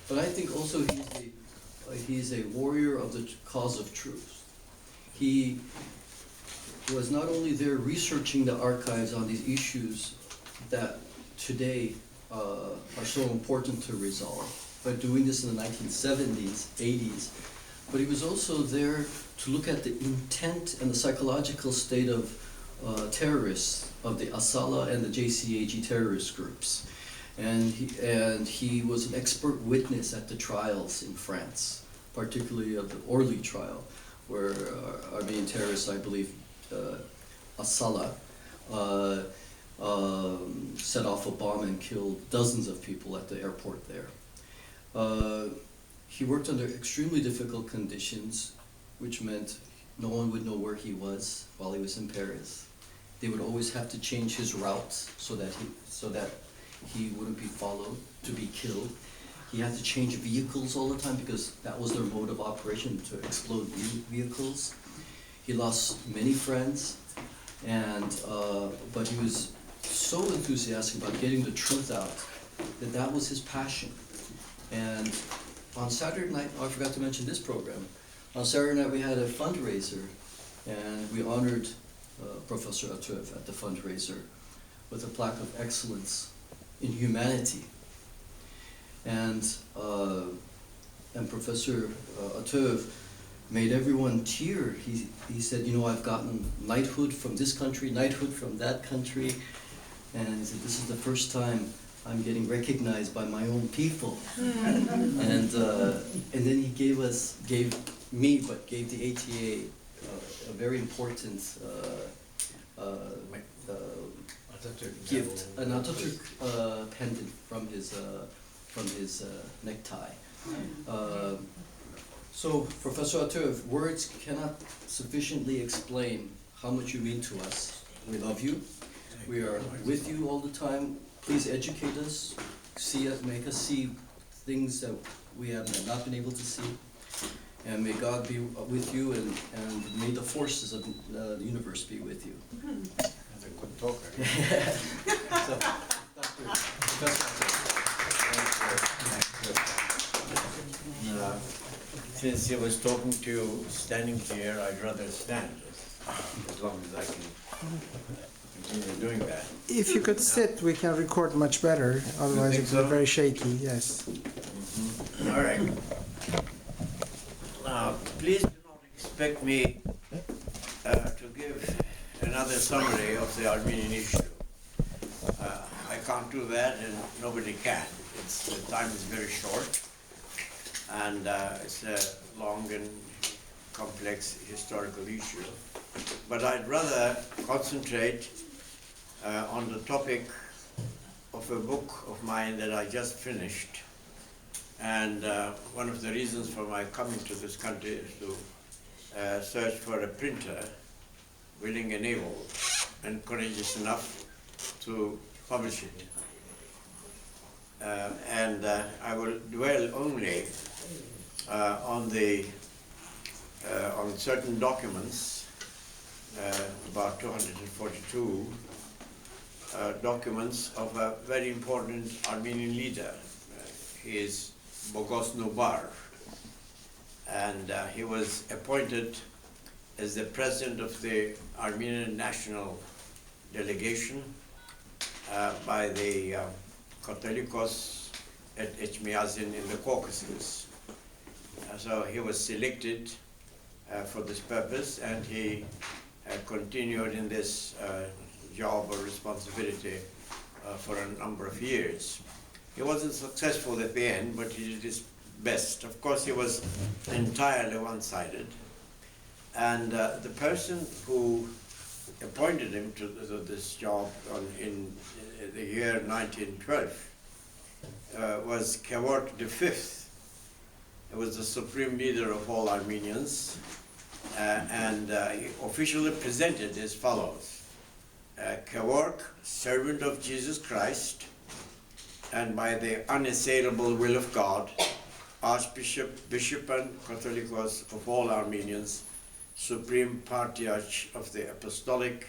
but I think also he's a warrior of the cause of truth. He was not only there researching the archives on these issues that today are so important to resolve, but doing this in the 1970s, 80s, but he was also there to look at the intent and the psychological state of terrorists, of the ATAA and the JCAG terrorist groups. And he was an expert witness at the trials in France, particularly of the Orly trial, where Armenian terrorists, I believe, ATAA, set off a bomb and killed dozens of people at the airport there. He worked under extremely difficult conditions, which meant no one would know where he was while he was in Paris. They would always have to change his routes so that he wouldn't be followed, to be killed. He had to change vehicles all the time because that was their mode of operation, to explode vehicles. He lost many friends, and but he was so enthusiastic about getting the truth out that was his passion. And on Saturday night, I forgot to mention this program. On Saturday night we had a fundraiser, and we honored Professor Ataov at the fundraiser with a plaque of excellence in humanity. And Professor Ataov made everyone tear. He said, you know, I've gotten knighthood from this country, knighthood from that country, and he said, this is the first time I'm getting recognized by my own people. And then he gave me, but gave the ATAA a very important gift, an Atatürk pendant from his necktie. So, Professor Ataov, words cannot sufficiently explain how much you mean to us. We love you. We are with you all the time. Please educate us, see us, make us see things that we have not been able to see. And may God be with you, and may the forces of the universe be with you. That's a good talker. So, Since he was talking to you standing here, I'd rather stand, as long as I can continue doing that. If you could sit, we can record much better. Otherwise, it's very shaky. Yes. All right. Now, please do not expect me to give another summary of the Armenian issue. I can't do that, and nobody can. The time is very short, and it's a long and complex historical issue. But I'd rather concentrate on the topic of a book of mine that I just finished. And one of the reasons for my coming to this country is to search for a printer willing and able and courageous enough to publish it. I will dwell only on certain documents, about 242 documents of a very important Armenian leader. He is Boghos Nubar, and he was appointed as the president of the Armenian national delegation by the Catholicos at Echmiadzin in the Caucasus. So he was selected for this purpose, and he continued in this job or responsibility for a number of years. He wasn't successful at the end, but he did his best. Of course, he was entirely one-sided. And the person who appointed him to this job in the year 1912 was Kevork V. He was the supreme leader of all Armenians, and he officially presented as follows. Kevork, servant of Jesus Christ, and by the unassailable will of God, Archbishop, Bishop, and Catholicos of all Armenians, Supreme Patriarch of the Apostolic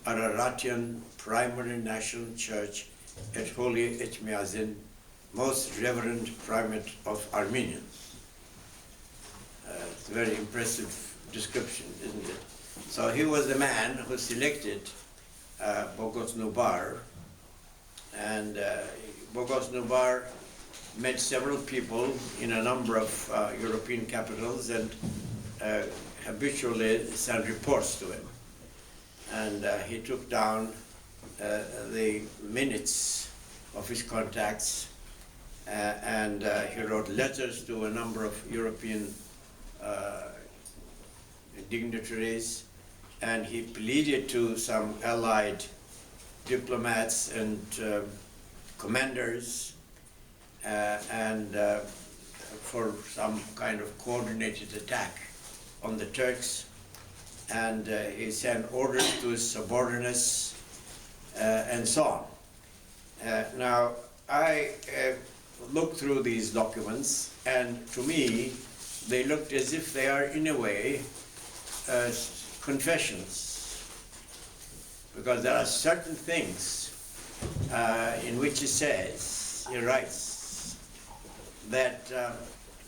Araratian Primary National Church at Holy Echmiadzin, most reverend primate of Armenians. It's a very impressive description, isn't it? So he was the man who selected Boghos Nubar, and Boghos Nubar met several people in a number of European capitals and habitually sent reports to him. And he took down the minutes of his contacts, and he wrote letters to a number of European dignitaries, and he pleaded to some allied diplomats and commanders and for some kind of coordinated attack on the Turks, and he sent orders to his subordinates and so on. Now, I looked through these documents, and to me, they looked as if they are, in a way, confessions, because there are certain things in which he writes, that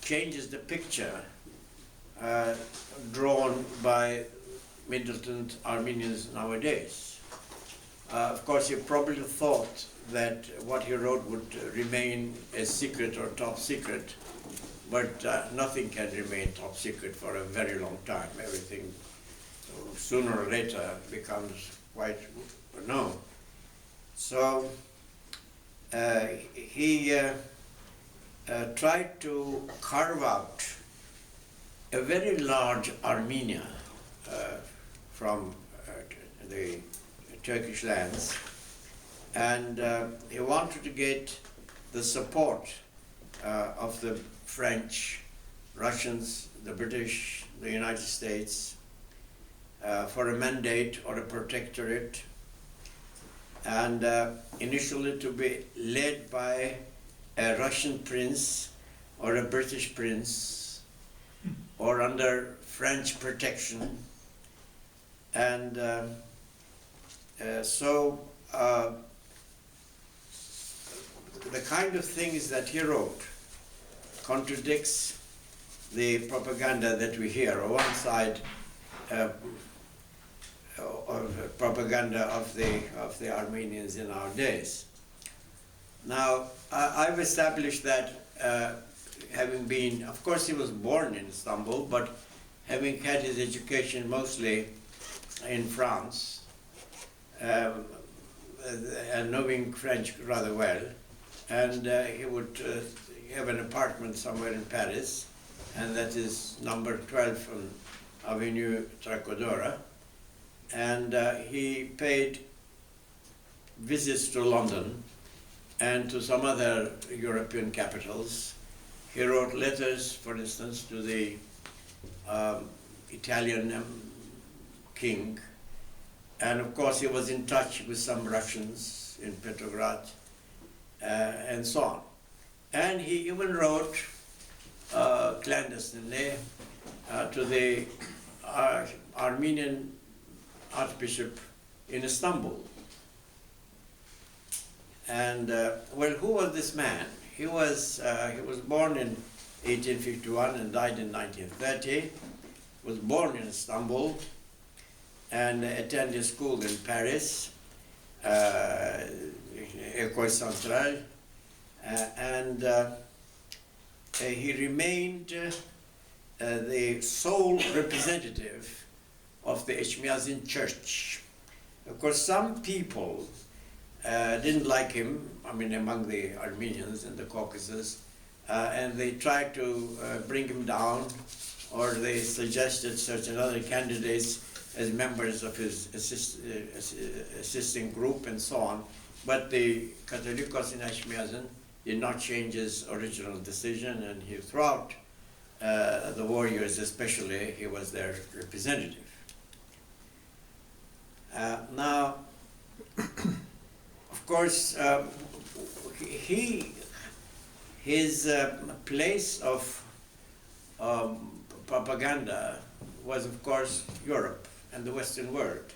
changes the picture drawn by militant Armenians nowadays. Of course, he probably thought that what he wrote would remain a secret or top secret, but nothing can remain top secret for a very long time. Everything sooner or later becomes quite known. So he tried to carve out a very large Armenia from the Turkish lands, and he wanted to get the support of the French, Russians, the British, the United States for a mandate or a protectorate, and initially to be led by a Russian prince or a British prince or under French protection. And so the kind of things that he wrote contradicts the propaganda that we hear. On one side, of propaganda of the Armenians in our days. Now, I've established that having been, of course he was born in Istanbul, but having had his education mostly in France, and knowing French rather well, and he would have an apartment somewhere in Paris, and that is number 12 on Avenue Tracodora, and he paid visits to London and to some other European capitals. He wrote letters, for instance, to the Italian king, and of course he was in touch with some Russians in Petrograd, and so on. And he even wrote clandestinely to the Armenian Archbishop in Istanbul. And well, who was this man? He was born in 1851 and died in 1930. Was born in Istanbul and attended school in Paris, École Centrale, and he remained the sole representative of the Echmiadzin Church. Of course, some people didn't like him, I mean, among the Armenians in the Caucasus, and they tried to bring him down, or they suggested certain other candidates as members of his assisting group and so on. But the Catholicos in Echmiadzin did not change his original decision, and he, throughout the war years especially, he was their representative. Now, of course, his place of propaganda was, of course, Europe and the Western world.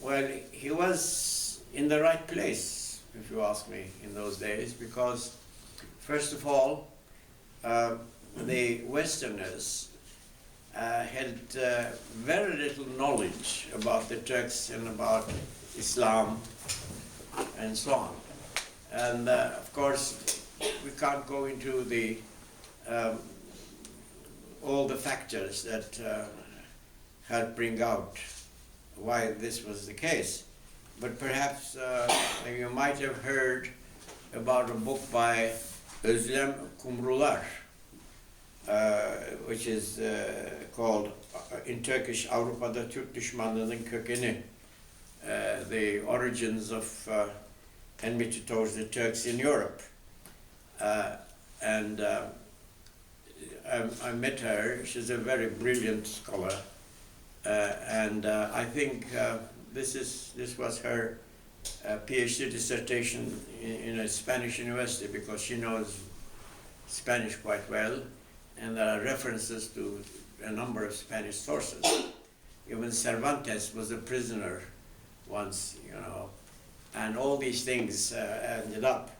Well, he was in the right place, if you ask me, in those days, because First of all, the Westerners had very little knowledge about the Turks and about Islam and so on. And of course, we can't go into the all the factors that help bring out why this was the case. But perhaps you might have heard about a book by Özlem Kumrular, which is called, in Turkish, Avrupa'da Türk düşmanlığının kökeni, the origins of enmity towards the Turks in Europe. And I met her. She's a very brilliant scholar, and I think this was her PhD dissertation in a Spanish university, because she knows Spanish quite well, and there are references to a number of Spanish sources. Even Cervantes was a prisoner once, you know, and all these things ended up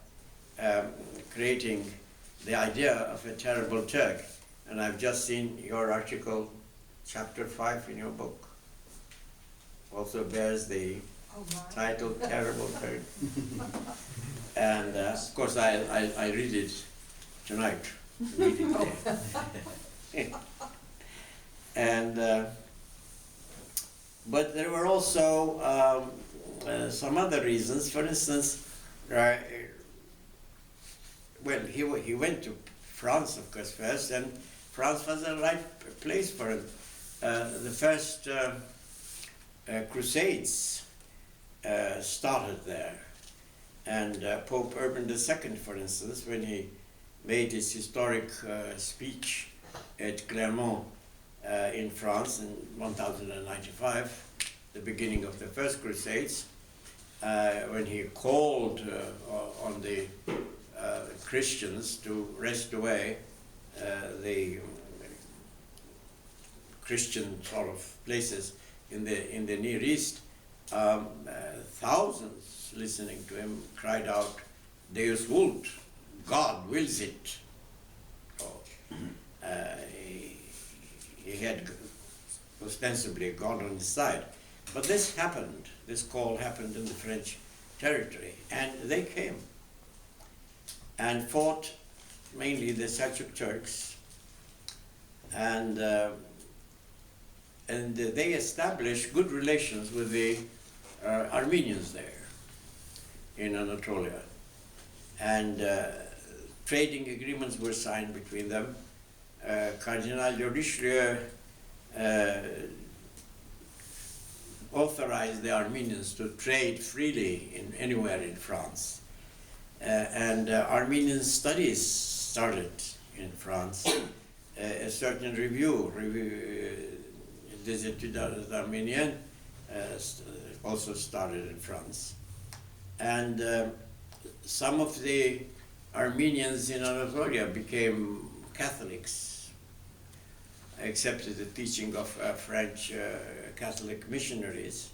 creating the idea of a terrible Turk. And I've just seen your article, chapter 5 in your book, also bears the title Terrible Turk. And of course I read it tonight, and but there were also some other reasons. For instance, well, he went to France, of course, first, and France was the right place for him. The first Crusades started there, and Pope Urban II, for instance, when he made his historic speech at Clermont in France in 1095, the beginning of the first Crusades, when he called on the Christians to wrest away the Christian sort of places in the Near East, thousands listening to him cried out, Deus vult, God wills it. So, he had ostensibly God on his side. But this happened, this call happened in the French territory, and they came and fought mainly the Seljuk Turks, and they established good relations with the Armenians there in Anatolia, and trading agreements were signed between them. Cardinal de Richelieu authorized the Armenians to trade freely anywhere in France. And Armenian studies started in France. A certain review, des études arméniennes, also started in France. And some of the Armenians in Anatolia became Catholics, accepted the teaching of French Catholic missionaries,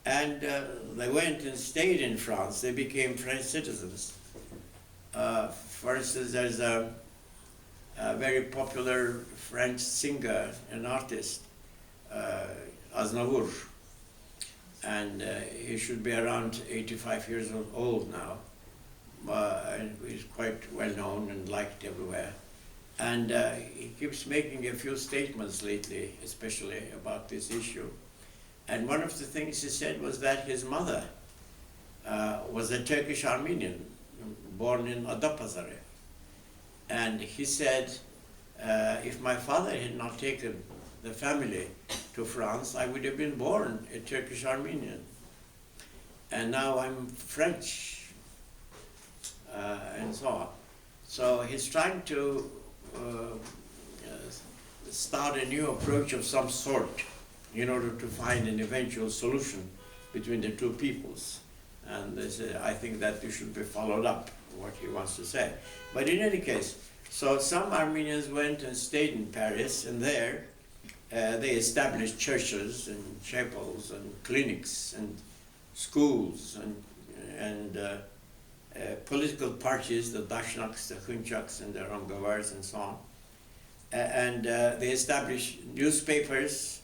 and they went and stayed in France. They became French citizens. For instance, there's a very popular French singer and artist, Aznavour, and he should be around 85 years old now, and he's quite well known and liked everywhere. And he keeps making a few statements lately, especially about this issue. And one of the things he said was that his mother was a Turkish Armenian, born in Adapazarı. And he said, if my father had not taken the family to France, I would have been born a Turkish Armenian. And now I'm French, and so on. So he's trying to start a new approach of some sort in order to find an eventual solution between the two peoples. And this, I think that it should be followed up, what he wants to say. But in any case, so some Armenians went and stayed in Paris, and there they established churches and chapels and clinics and schools and political parties, the Dashnaks, the Khunchaks, and the Ramgavars, and so on. And they established newspapers,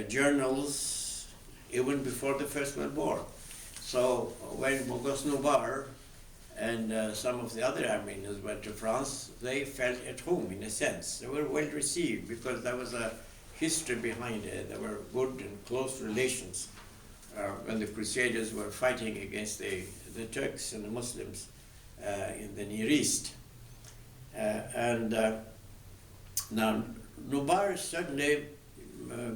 journals, even before the First World War. So when Boghos Nubar and some of the other Armenians went to France, they felt at home in a sense. They were well received because there was a history behind it. There were good and close relations when the Crusaders were fighting against the Turks and the Muslims in the Near East. Now, Nubar certainly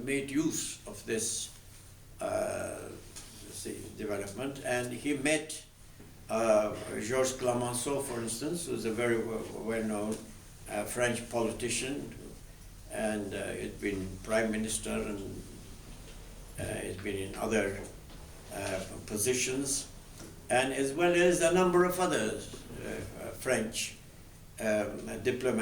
made use of this development, and he met Georges Clemenceau, for instance, who's a very well-known French politician, and he's been prime minister and he's been in other positions, and as well as a number of other French diplomats.